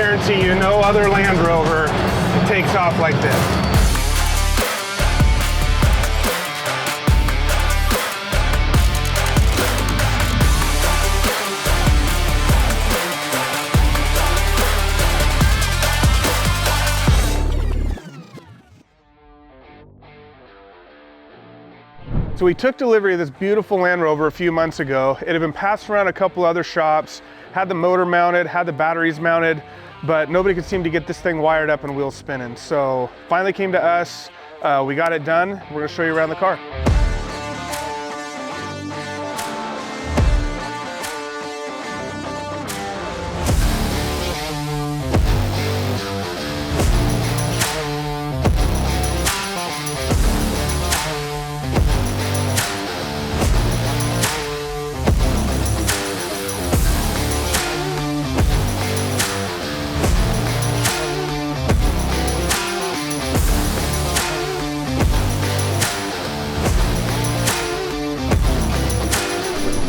guarantee you no other Land Rover takes off like this. So we took delivery of this beautiful Land Rover a few months ago. It had been passed around a couple other shops, had the motor mounted, had the batteries mounted, but nobody could seem to get this thing wired up and wheels spinning. So finally came to us, we got it done. We're gonna show you around the car.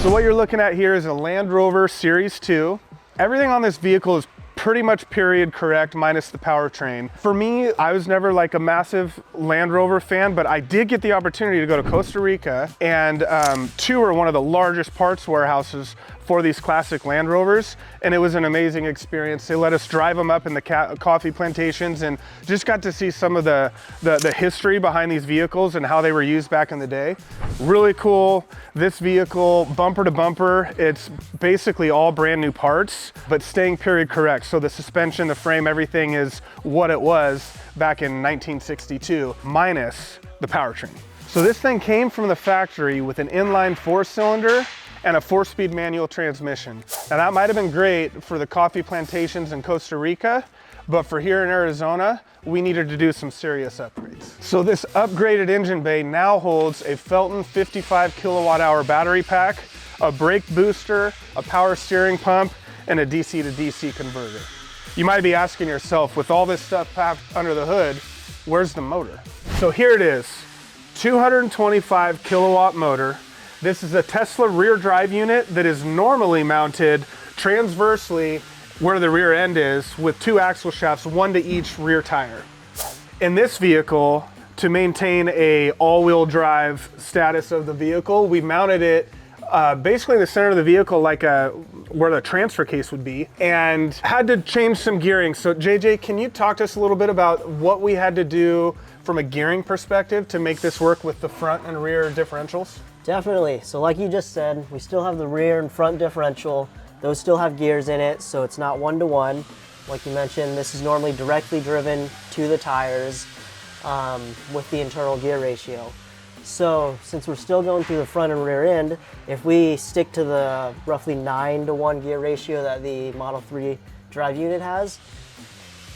So what you're looking at here is a Land Rover Series II. Everything on this vehicle is pretty much period correct, minus the powertrain. For me, I was never like a massive Land Rover fan, but I did get the opportunity to go to Costa Rica and tour one of the largest parts warehouses for these classic Land Rovers, and it was an amazing experience. They let us drive them up in the coffee plantations and just got to see some of the history behind these vehicles and how they were used back in the day. Really cool. This vehicle, bumper to bumper, it's basically all brand new parts, but staying period correct. So the suspension, the frame, everything is what it was back in 1962, minus the powertrain. So this thing came from the factory with an inline 4-cylinder and a 4-speed manual transmission. Now that might have been great for the coffee plantations in Costa Rica, but for here in Arizona, we needed to do some serious upgrades. So this upgraded engine bay now holds a Felton 55 kilowatt-hour battery pack, a brake booster, a power steering pump, and a DC to DC converter. You might be asking yourself, with all this stuff packed under the hood, where's the motor? So here it is, 225 kilowatt motor. This is a Tesla rear drive unit that is normally mounted transversely where the rear end is, with 2 axle shafts, 1 to each rear tire. In this vehicle, to maintain a all-wheel drive status of the vehicle, we mounted it basically in the center of the vehicle, like where the transfer case would be, and had to change some gearing. So JJ, can you talk to us a little bit about what we had to do from a gearing perspective to make this work with the front and rear differentials? Definitely. So like you just said, we still have the rear and front differential. Those still have gears in it, so it's not one-to-one. Like you mentioned, this is normally directly driven to the tires with the internal gear ratio. So since we're still going through the front and rear end, if we stick to the roughly 9-to-1 gear ratio that the Model 3 drive unit has,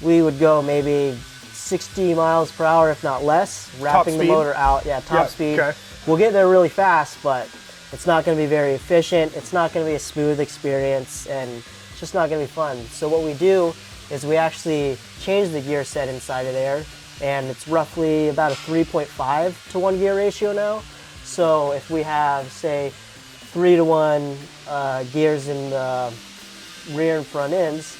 we would go maybe 60 miles per hour, if not less, wrapping the motor out. Yeah, top speed. Okay. We'll get there really fast, but it's not going to be very efficient. It's not going to be a smooth experience, and it's just not going to be fun. So what we do is we actually change the gear set inside of there, and it's roughly about a 3.5-to-1 gear ratio now. So if we have, say, 3-to-1 gears in the rear and front ends,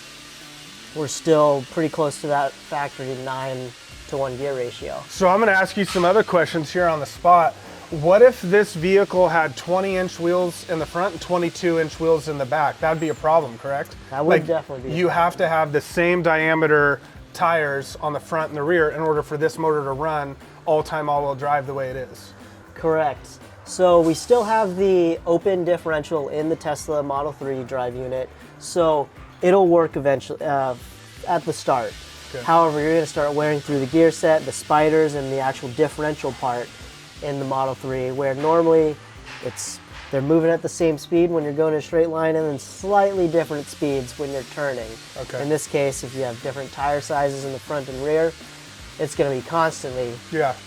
we're still pretty close to that factory 9-to-1 gear ratio. So I'm going to ask you some other questions here on the spot. What if this vehicle had 20-inch wheels in the front and 22-inch wheels in the back? That'd be a problem, correct? That would definitely be. You have to have the same diameter tires on the front and the rear in order for this motor to run all-time all-wheel drive the way it is. Correct. So we still have the open differential in the Tesla Model 3 drive unit, so it'll work eventually at the start. Okay. However, you're going to start wearing through the gear set, the spiders, and the actual differential part in the Model 3, where normally they're moving at the same speed when you're going in a straight line, and then slightly different speeds when you're turning. Okay. In this case, if you have different tire sizes in the front and rear, it's going to be constantly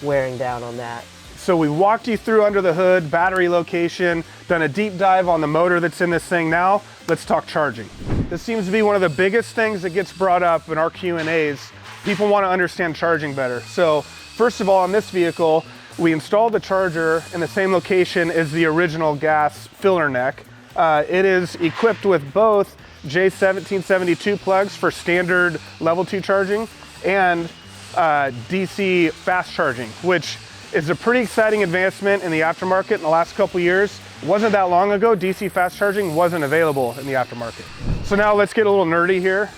wearing down on that. So we walked you through under the hood, battery location, done a deep dive on the motor that's in this thing. Now, let's talk charging. This seems to be one of the biggest things that gets brought up in our Q&As. People want to understand charging better. So first of all, on this vehicle, we installed the charger in the same location as the original gas filler neck. It is equipped with both J1772 plugs for standard level 2 charging, and DC fast charging, which is a pretty exciting advancement in the aftermarket in the last couple years. It wasn't that long ago, DC fast charging wasn't available in the aftermarket. So now let's get a little nerdy here,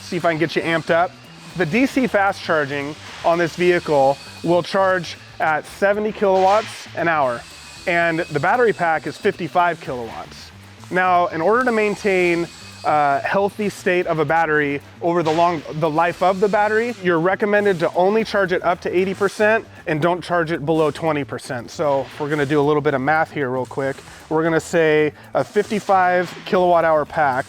see if I can get you amped up. The DC fast charging on this vehicle will charge at 70 kilowatts an hour, and the battery pack is 55 kilowatts. Now, in order to maintain a healthy state of a battery over the life of the battery, you're recommended to only charge it up to 80% and don't charge it below 20%. So if we're gonna do a little bit of math here real quick, we're gonna say a 55 kilowatt hour pack,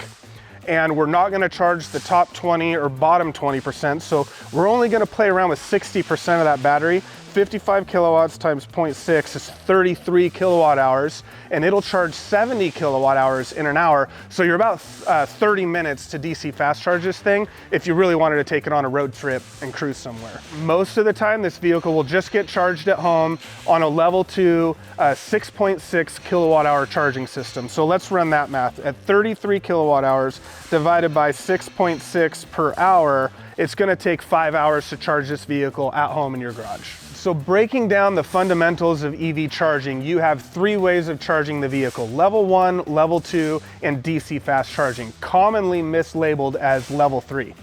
and we're not gonna charge the top 20 or bottom 20%. So we're only gonna play around with 60% of that battery. 55 kilowatts times 0.6 is 33 kilowatt hours, and it'll charge 70 kilowatt hours in an hour. So you're about 30 minutes to DC fast charge this thing if you really wanted to take it on a road trip and cruise somewhere. Most of the time, this vehicle will just get charged at home on a level 2 6.6 kilowatt hour charging system. So let's run that math. At 33 kilowatt hours divided by 6.6 per hour, it's gonna take 5 hours to charge this vehicle at home in your garage. So breaking down the fundamentals of EV charging, you have 3 ways of charging the vehicle: level 1, level 2, and DC fast charging, commonly mislabeled as level 3.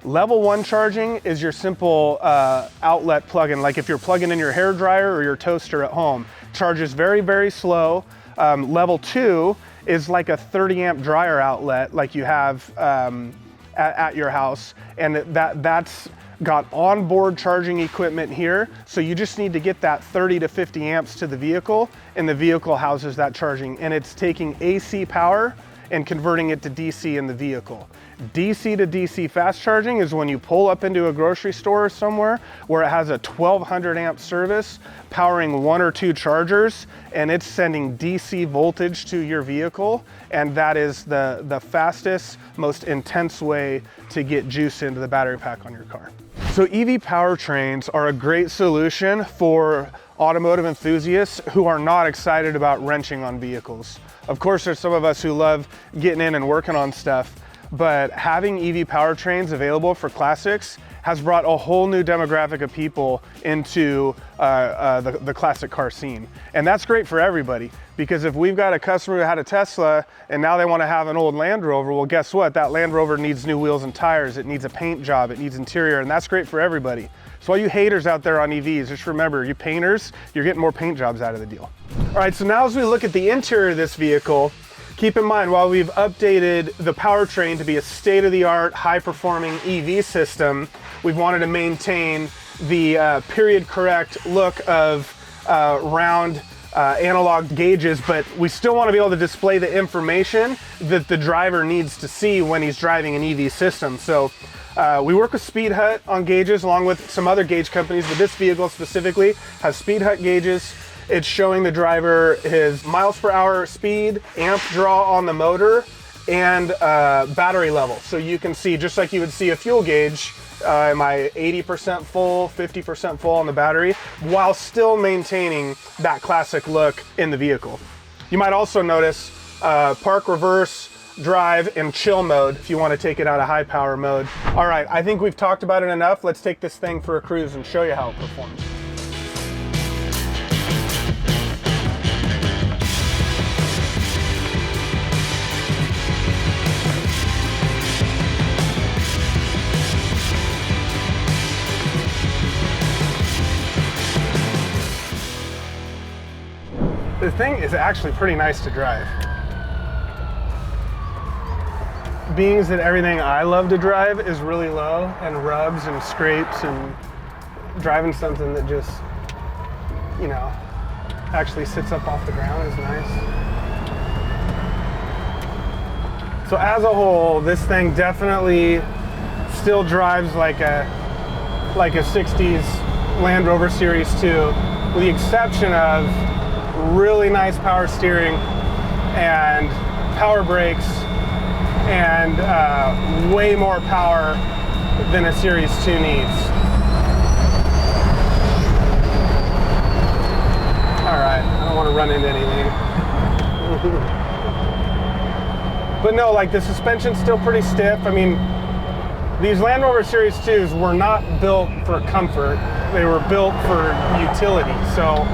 Level 1 charging is your simple outlet plug-in, like if you're plugging in your hair dryer or your toaster at home. Charges very, very slow. Level 2 is like a 30 amp dryer outlet like you have at your house, and that's got onboard charging equipment here, so you just need to get that 30 to 50 amps to the vehicle, and the vehicle houses that charging, and it's taking AC power and converting it to DC in the vehicle. DC to DC fast charging is when you pull up into a grocery store somewhere where it has a 1200 amp service powering 1 or 2 chargers, and it's sending DC voltage to your vehicle, and that is the fastest, most intense way to get juice into the battery pack on your car. So EV powertrains are a great solution for automotive enthusiasts who are not excited about wrenching on vehicles. Of course, there's some of us who love getting in and working on stuff, but having EV powertrains available for classics has brought a whole new demographic of people into the classic car scene. And that's great for everybody, because if we've got a customer who had a Tesla and now they want to have an old Land Rover, well, guess what? That Land Rover needs new wheels and tires, it needs a paint job, it needs interior, and that's great for everybody. So all you haters out there on EVs, just remember, you painters, you're getting more paint jobs out of the deal. All right, so now as we look at the interior of this vehicle, keep in mind, while we've updated the powertrain to be a state-of-the-art, high-performing EV system, we've wanted to maintain the period-correct look of round analog gauges, but we still want to be able to display the information that the driver needs to see when he's driving an EV system. So we work with Speed Hut on gauges along with some other gauge companies, but this vehicle specifically has Speed Hut gauges. It's showing the driver his miles per hour speed, amp draw on the motor, and battery level. So you can see, just like you would see a fuel gauge, am I 80% full, 50% full on the battery, while still maintaining that classic look in the vehicle. You might also notice park, reverse, drive, and chill mode if you want to take it out of high power mode. All right, I think we've talked about it enough. Let's take this thing for a cruise and show you how it performs. The thing is actually pretty nice to drive. Being that everything I love to drive is really low and rubs and scrapes, and driving something that just, you know, actually sits up off the ground is nice. So as a whole, this thing definitely still drives like a 60s Land Rover Series II, with the exception of really nice power steering and power brakes and way more power than a Series II needs. All right, I don't want to run into anything. But no, like the suspension's still pretty stiff. I mean, these Land Rover Series IIs were not built for comfort. They were built for utility. So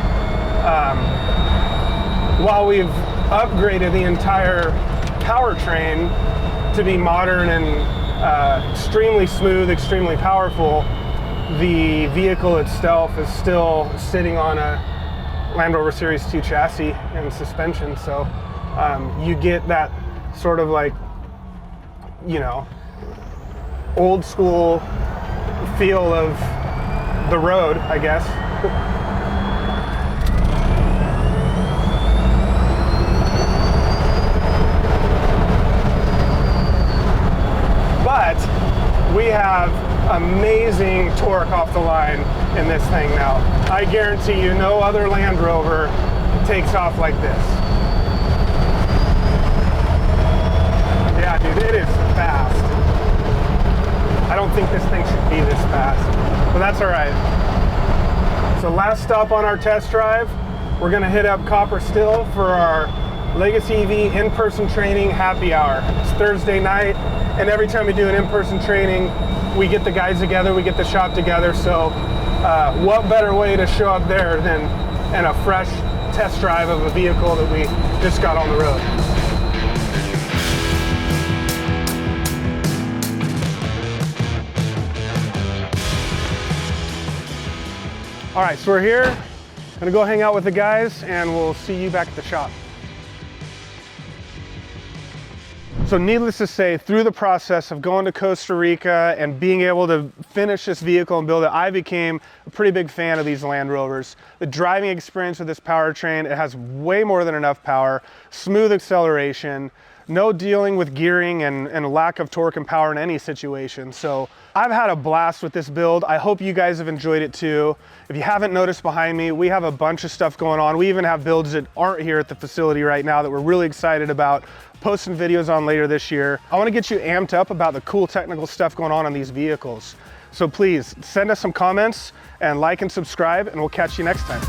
while we've upgraded the entire powertrain to be modern and extremely smooth, extremely powerful, the vehicle itself is still sitting on a Land Rover Series II chassis and suspension. So you get that sort of like, you know, old school feel of the road, I guess. But we have amazing torque off the line in this thing now. I guarantee you no other Land Rover takes off like this. Yeah, dude, it is fast. I don't think this thing should be this fast, but that's all right. So last stop on our test drive, we're gonna hit up Copper Still for our Legacy EV in-person training happy hour. It's Thursday night, and every time we do an in-person training, we get the guys together, we get the shop together, so what better way to show up there than in a fresh test drive of a vehicle that we just got on the road. All right, so we're here, gonna go hang out with the guys, and we'll see you back at the shop. So needless to say, through the process of going to Costa Rica and being able to finish this vehicle and build it, I became a pretty big fan of these Land Rovers. The driving experience with this powertrain, it has way more than enough power, smooth acceleration, no dealing with gearing and lack of torque and power in any situation. So I've had a blast with this build. I hope you guys have enjoyed it too. If you haven't noticed behind me, we have a bunch of stuff going on. We even have builds that aren't here at the facility right now that we're really excited about posting videos on later this year. I want to get you amped up about the cool technical stuff going on these vehicles. So please send us some comments and like and subscribe, and we'll catch you next time.